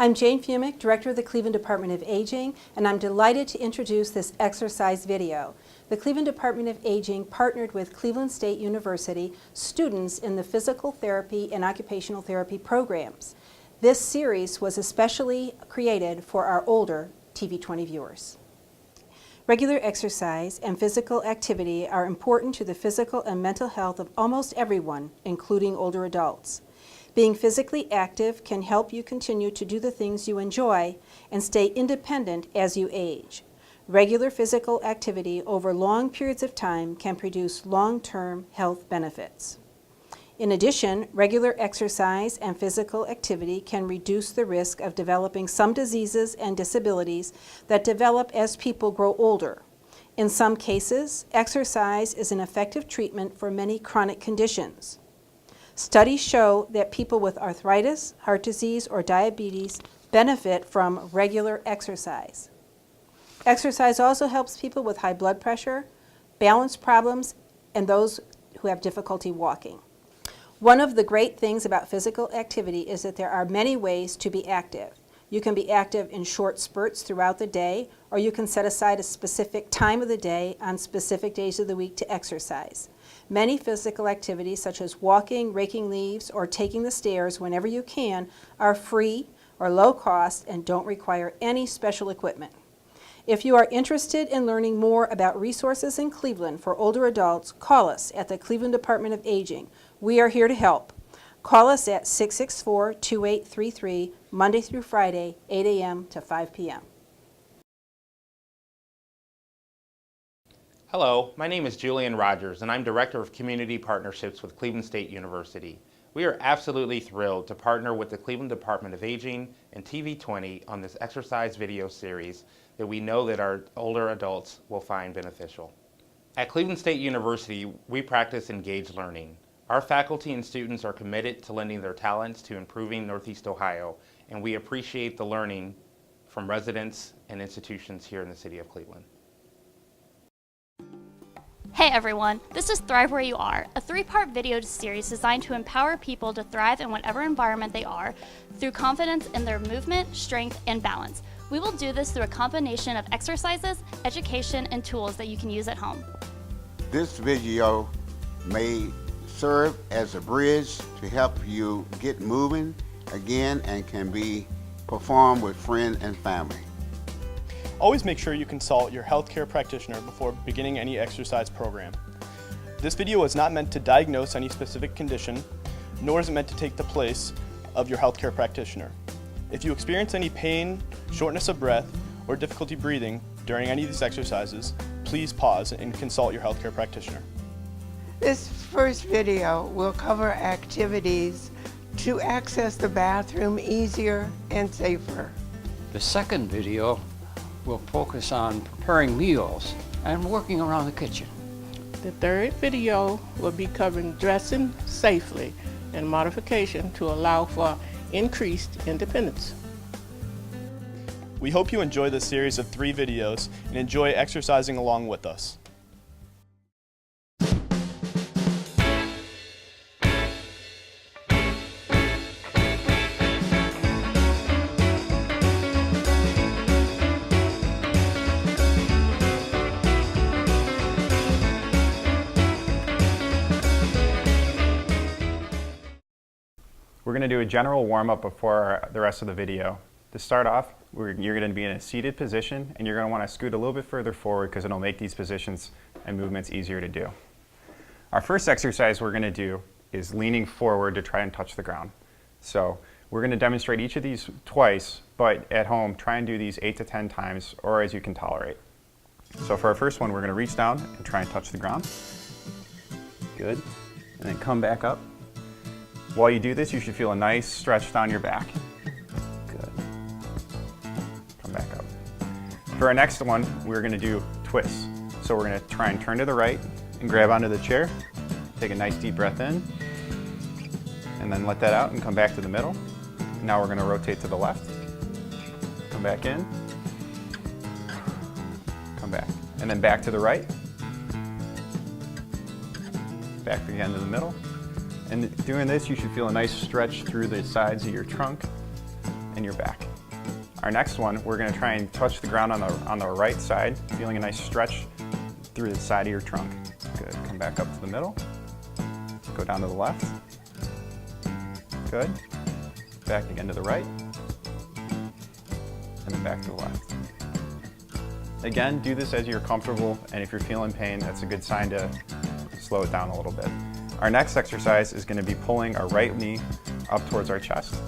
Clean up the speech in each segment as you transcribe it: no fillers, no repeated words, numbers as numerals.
I'm Jane Fumick, Director of the Cleveland Department of Aging, and I'm delighted to introduce this exercise video. The Cleveland Department of Aging partnered with Cleveland State University students in the physical therapy and occupational therapy programs. This series was especially created for our older TV20 viewers. Regular exercise and physical activity are important to the physical and mental health of almost everyone, including older adults. Being physically active can help you continue to do the things you enjoy and stay independent as you age. Regular physical activity over long periods of time can produce long-term health benefits. In addition, regular exercise and physical activity can reduce the risk of developing some diseases and disabilities that develop as people grow older. In some cases, exercise is an effective treatment for many chronic conditions. Studies show that people with arthritis, heart disease, or diabetes benefit from regular exercise. Exercise also helps people with high blood pressure, balance problems, and those who have difficulty walking. One of the great things about physical activity is that there are many ways to be active. You can be active in short spurts throughout the day, or you can set aside a specific time of the day on specific days of the week to exercise. Many physical activities, such as walking, raking leaves, or taking the stairs whenever you can, are free or low cost and don't require any special equipment. If you are interested in learning more about resources in Cleveland for older adults, call us at the Cleveland Department of Aging. We are here to help. Call us at 664-2833, Monday through Friday, 8 a.m. to 5 p.m. Hello, my name is Julian Rogers, and I'm Director of Community Partnerships with Cleveland State University. We are absolutely thrilled to partner with the Cleveland Department of Aging and TV20 on this exercise video series that we know that our older adults will find beneficial. At Cleveland State University, we practice engaged learning. Our faculty and students are committed to lending their talents to improving Northeast Ohio, and we appreciate the learning from residents and institutions here in the city of Cleveland. Hey everyone, this is Thrive Where You Are, a 3-part video series designed to empower people to thrive in whatever environment they are through confidence in their movement, strength, and balance. We will do this through a combination of exercises, education, and tools that you can use at home. This video may serve as a bridge to help you get moving again and can be performed with friends and family. Always make sure you consult your healthcare practitioner before beginning any exercise program. This video is not meant to diagnose any specific condition, nor is it meant to take the place of your healthcare practitioner. If you experience any pain, shortness of breath, or difficulty breathing during any of these exercises, please pause and consult your healthcare practitioner. This first video will cover activities to access the bathroom easier and safer. The second video will focus on preparing meals and working around the kitchen. The third video will be covering dressing safely and modification to allow for increased independence. We hope you enjoy this series of 3 videos and enjoy exercising along with us. We're going to do a general warm-up before the rest of the video. To start off, you're going to be in a seated position, and you're going to want to scoot a little bit further forward because it'll make these positions and movements easier to do. Our first exercise we're going to do is leaning forward to try and touch the ground. So we're going to demonstrate each of these twice, but at home try and do these 8 to 10 times or as you can tolerate. So for our first one, we're going to reach down and try and touch the ground. Good. And then come back up. While you do this, you should feel a nice stretch down your back. Good. Come back up. For our next one, we're going to do twists. So we're going to try and turn to the right and grab onto the chair. Take a nice deep breath in. And then let that out and come back to the middle. Now we're going to rotate to the left. Come back in. Come back. And then back to the right. Back again to the middle. And doing this, you should feel a nice stretch through the sides of your trunk and your back. Our next one, we're going to try and touch the ground on the right side, feeling a nice stretch through the side of your trunk. Good. Come back up to the middle. Go down to the left. Good. Back again to the right. And then back to the left. Again, do this as you're comfortable, and if you're feeling pain, that's a good sign to slow it down a little bit. Our next exercise is going to be pulling our right knee up towards our chest.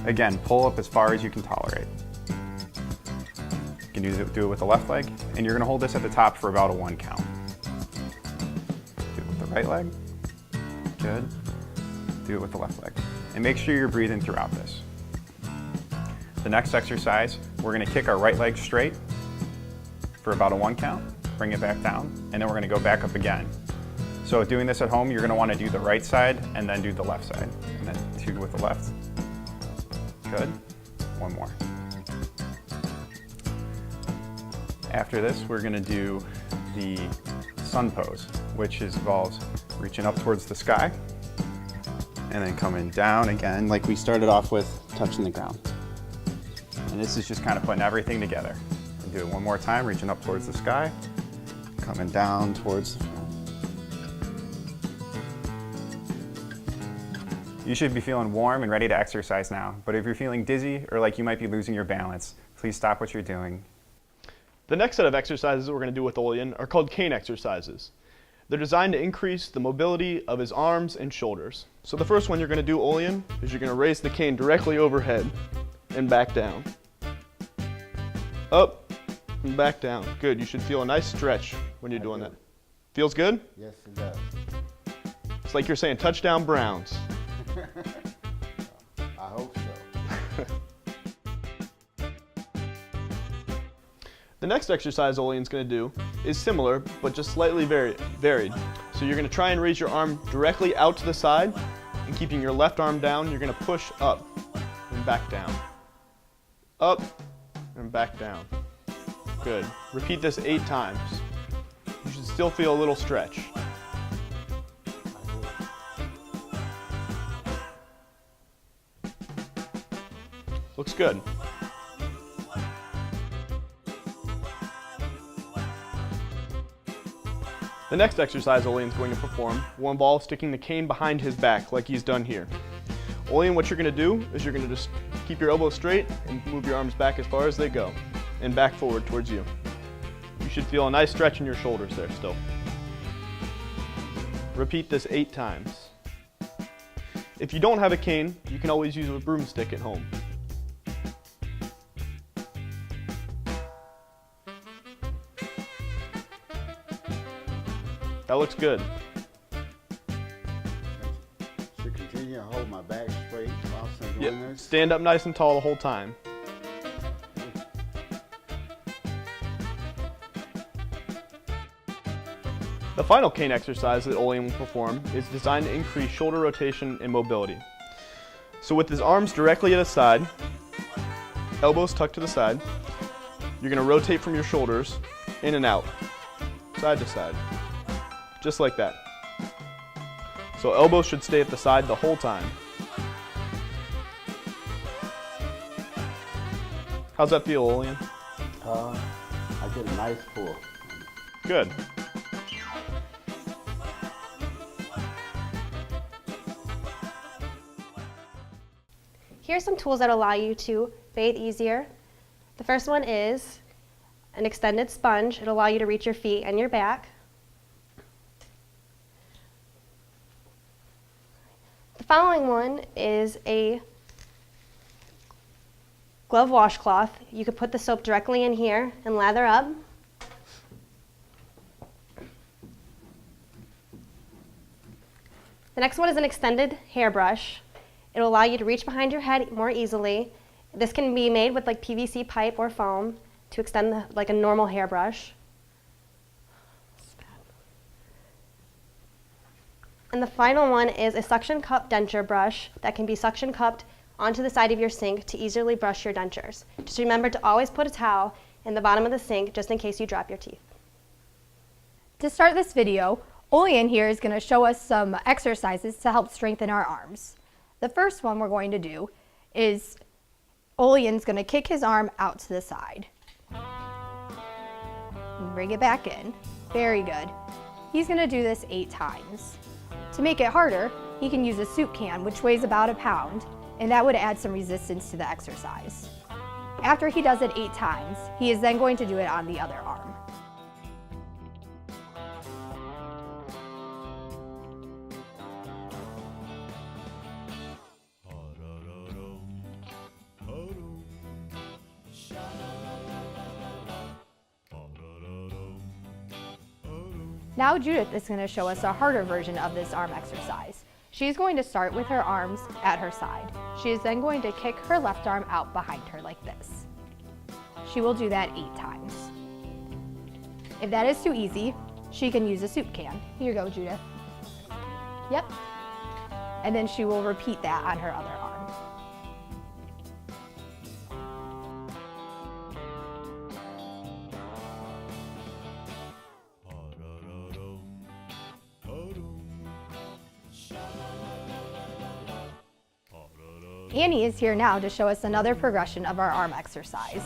Again, pull up as far as you can tolerate. You can do it with the left leg, and you're going to hold this at the top for about a 1 count. Do it with the right leg. Good. Do it with the left leg. And make sure you're breathing throughout this. The next exercise, we're going to kick our right leg straight for about a 1 count, bring it back down, and then we're going to go back up again. So doing this at home, you're going to want to do the right side and then do the left side. And then 2 with the left. Good. 1 more. After this, we're going to do the sun pose, which involves reaching up towards the sky and then coming down again like we started off with, touching the ground. And this is just kind of putting everything together. And do it 1 more time, reaching up towards the sky, coming down towards the front. You should be feeling warm and ready to exercise now, but if you're feeling dizzy or like you might be losing your balance, please stop what you're doing. The next set of exercises that we're going to do with Olian are called cane exercises. They're designed to increase the mobility of his arms and shoulders. So the first one you're going to do, Olian, is you're going to raise the cane directly overhead and back down. Up and back down. Good. You should feel a nice stretch when you're doing that. Feels good? Yes, it does. It's like you're saying touchdown Browns. I hope so. The next exercise Olian's going to do is similar, but just slightly varied. So you're going to try and raise your arm directly out to the side, and keeping your left arm down, you're going to push up and back down. Up and back down. Good. Repeat this 8 times. You should still feel a little stretch. Looks good. The next exercise Olian's going to perform will involve sticking the cane behind his back like he's done here. Olian, what you're going to do is you're going to just keep your elbows straight and move your arms back as far as they go and back forward towards you. You should feel a nice stretch in your shoulders there still. Repeat this 8 times. If you don't have a cane, you can always use a broomstick at home. That looks good. Should continue to hold my back straight while I'm doing this. Stand up nice and tall the whole time. The final cane exercise that Olian will perform is designed to increase shoulder rotation and mobility. So with his arms directly at his side, elbows tucked to the side, you're going to rotate from your shoulders in and out, side to side. Just like that. So elbows should stay at the side the whole time. How's that feel, Olian? I get a nice pull. Good. Here are some tools that allow you to bathe easier. The first one is an extended sponge. It'll allow you to reach your feet and your back. The following one is a glove washcloth. You could put the soap directly in here and lather up. The next one is an extended hairbrush. It'll allow you to reach behind your head more easily. This can be made with like PVC pipe or foam to extend like a normal hairbrush. And the final one is a suction cup denture brush that can be suction cupped onto the side of your sink to easily brush your dentures. Just remember to always put a towel in the bottom of the sink just in case you drop your teeth. To start this video, Olian here is going to show us some exercises to help strengthen our arms. The first one we're going to do is Olean's gonna kick his arm out to the side. And bring it back in. Very good. He's gonna do this 8 times. To make it harder, he can use a soup can, which weighs about a pound, and that would add some resistance to the exercise. After he does it 8 times, he is then going to do it on the other arm. Now Judith is going to show us a harder version of this arm exercise. She's going to start with her arms at her side. She is then going to kick her left arm out behind her like this. She will do that 8 times. If that is too easy, she can use a soup can. Here you go, Judith. Yep. And then she will repeat that on her other arm. Annie is here now to show us another progression of our arm exercise.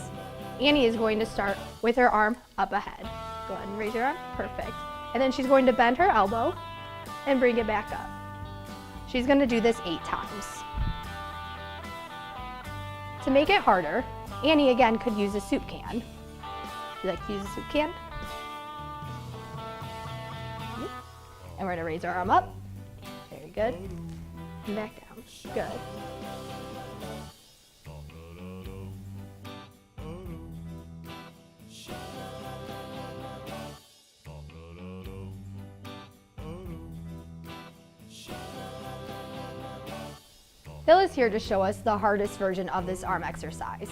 Annie is going to start with her arm up ahead. Go ahead and raise your arm, perfect. And then she's going to bend her elbow and bring it back up. She's going to do this 8 times. To make it harder, Annie again could use a soup can. Would you like to use a soup can? And we're going to raise our arm up. Very good. And back down. Good. Phil is here to show us the hardest version of this arm exercise.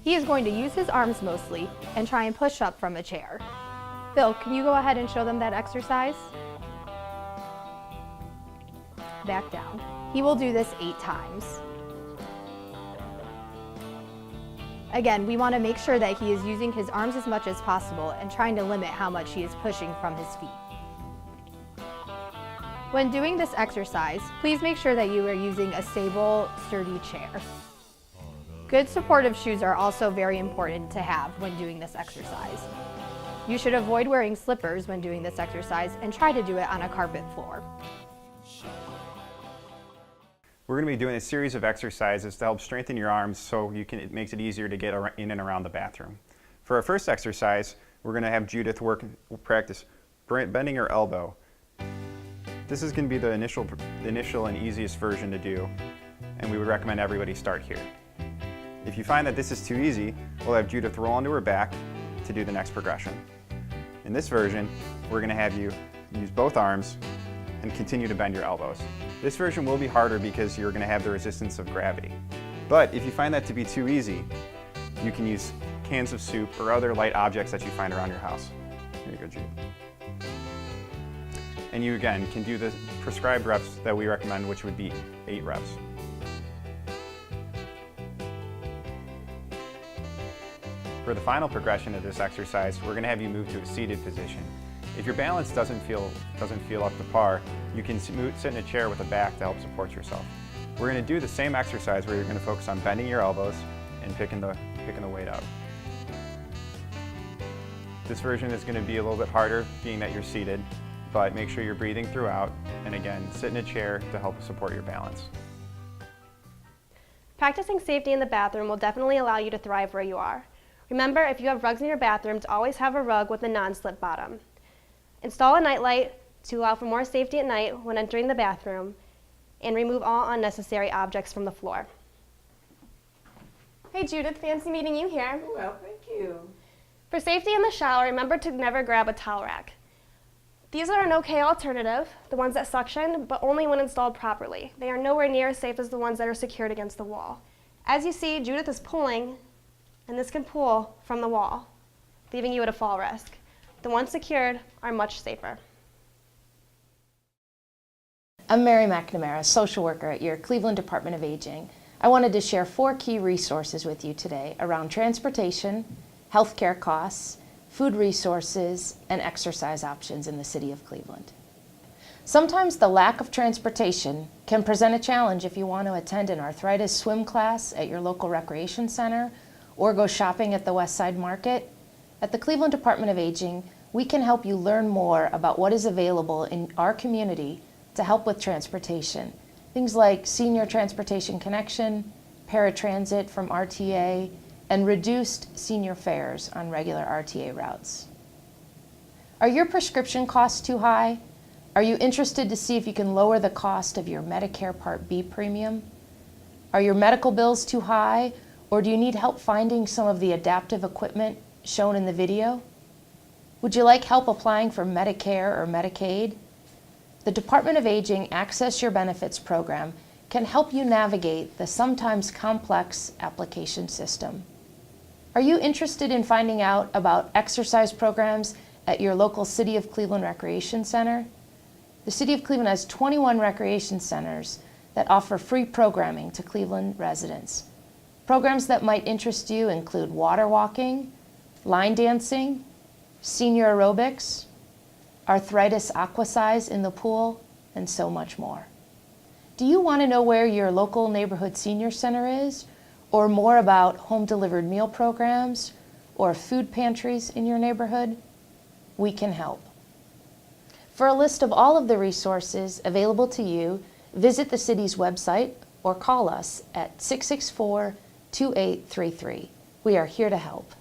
He is going to use his arms mostly and try and push up from a chair. Phil, can you go ahead and show them that exercise? Back down. He will do this 8 times. Again, we want to make sure that he is using his arms as much as possible and trying to limit how much he is pushing from his feet. When doing this exercise, please make sure that you are using a stable, sturdy chair. Good supportive shoes are also very important to have when doing this exercise. You should avoid wearing slippers when doing this exercise and try to do it on a carpet floor. We're going to be doing a series of exercises to help strengthen your arms so it makes it easier to get in and around the bathroom. For our first exercise, we're going to have Judith practice bending her elbow. This is going to be the initial and easiest version to do, and we would recommend everybody start here. If you find that this is too easy, we'll have Judith roll onto her back to do the next progression. In this version, we're going to have you use both arms and continue to bend your elbows. This version will be harder because you're going to have the resistance of gravity. But if you find that to be too easy, you can use cans of soup or other light objects that you find around your house. Here you go, Judith. And you again can do the prescribed reps that we recommend, which would be 8 reps. For the final progression of this exercise, we're going to have you move to a seated position. If your balance doesn't feel up to par, you can sit in a chair with a back to help support yourself. We're going to do the same exercise where you're going to focus on bending your elbows and picking the weight up. This version is going to be a little bit harder, being that you're seated, but make sure you're breathing throughout, and again, sit in a chair to help support your balance. Practicing safety in the bathroom will definitely allow you to thrive where you are. Remember, if you have rugs in your bathroom, to always have a rug with a non-slip bottom. Install a nightlight to allow for more safety at night when entering the bathroom, and remove all unnecessary objects from the floor. Hey Judith, fancy meeting you here. Well, thank you. For safety in the shower, remember to never grab a towel rack. These are an okay alternative, the ones that suction, but only when installed properly. They are nowhere near as safe as the ones that are secured against the wall. As you see, Judith is pulling, and this can pull from the wall, leaving you at a fall risk. The ones secured are much safer. I'm Mary McNamara, social worker at your Cleveland Department of Aging. I wanted to share 4 key resources with you today around transportation, healthcare costs, food resources, and exercise options in the city of Cleveland. Sometimes the lack of transportation can present a challenge if you want to attend an arthritis swim class at your local recreation center or go shopping at the West Side Market. At the Cleveland Department of Aging, we can help you learn more about what is available in our community to help with transportation. Things like Senior Transportation Connection, PARATRANSIT from RTA, and reduced senior fares on regular RTA routes. Are your prescription costs too high? Are you interested to see if you can lower the cost of your Medicare Part B premium? Are your medical bills too high, or do you need help finding some of the adaptive equipment shown in the video? Would you like help applying for Medicare or Medicaid? The Department of Aging Access Your Benefits program can help you navigate the sometimes complex application system. Are you interested in finding out about exercise programs at your local City of Cleveland Recreation Center? The City of Cleveland has 21 recreation centers that offer free programming to Cleveland residents. Programs that might interest you include water walking, line dancing, senior aerobics, arthritis aquasize in the pool, and so much more. Do you want to know where your local neighborhood senior center is, or more about home-delivered meal programs or food pantries in your neighborhood? We can help. For a list of all of the resources available to you, visit the city's website or call us at 664-2833. We are here to help.